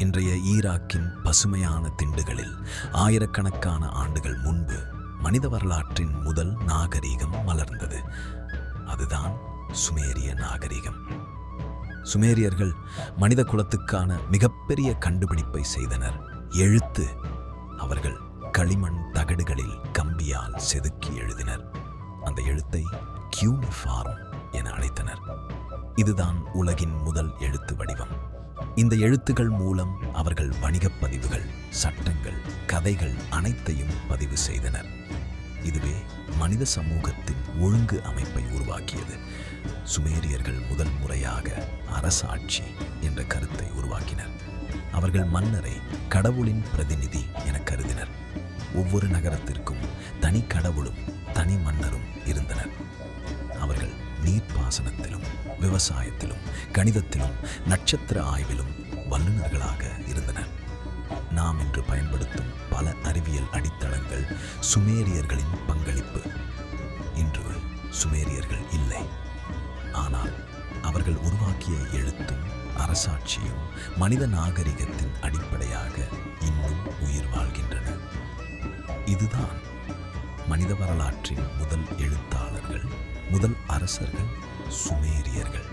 இன்றைய ஈராக்கின் பசுமையான திண்டுகளில் ஆயிரக்கணக்கான ஆண்டுகள் முன்பு மனித வரலாற்றின் முதல் நாகரீகம் மலர்ந்தது. அதுதான் சுமேரிய நாகரிகம். சுமேரியர்கள் மனித குலத்துக்கான மிகப்பெரிய கண்டுபிடிப்பை செய்தனர், எழுத்து. அவர்கள் களிமண் தகடுகளில் கம்பியால் செதுக்கி எழுதினர். அந்த எழுத்தை கியூனிஃபார்ம் என அழைத்தனர். இதுதான் உலகின் முதல் எழுத்து வடிவம். இந்த எழுத்துக்கள் மூலம் அவர்கள் வணிகப் பதிவுகள், சட்டங்கள், கதைகள் அனைத்தையும் பதிவு செய்தனர். இதுவே மனித சமூகத்தின் ஒழுங்கு அமைப்பை உருவாக்கியது. சுமேரியர்கள் முதல் முறையாக அரசாட்சி என்ற கருத்தை உருவாக்கினர். அவர்கள் மன்னரை கடவுளின் பிரதிநிதி என கருதினர். ஒவ்வொரு நகரத்திற்கும் தனி கடவுளும் தனி மன்னரும் இருந்தனர். அவர்கள் நீர்ப்பாசனத்திலும், விவசாயத்திலும், கணிதத்திலும், நட்சத்திர ஆய்விலும் வல்லுநர்களாக இருந்தனர். நாம் இன்று பயன்படுத்தும் பல அறிவியல் அடித்தளங்கள் சுமேரியர்களின் பங்களிப்பு. இன்று சுமேரியர்கள் இல்லை, ஆனால் அவர்கள் உருவாக்கிய எழுத்தும் அரசாட்சியும் மனித நாகரிகத்தின் அடிப்படையாக இன்னும் உயிர் வாழ்கின்றன. இதுதான் மனித வரலாற்றின் முதல் எழுத்தாளர்கள், முதல் அரசர்கள் சுமேரியர்கள்.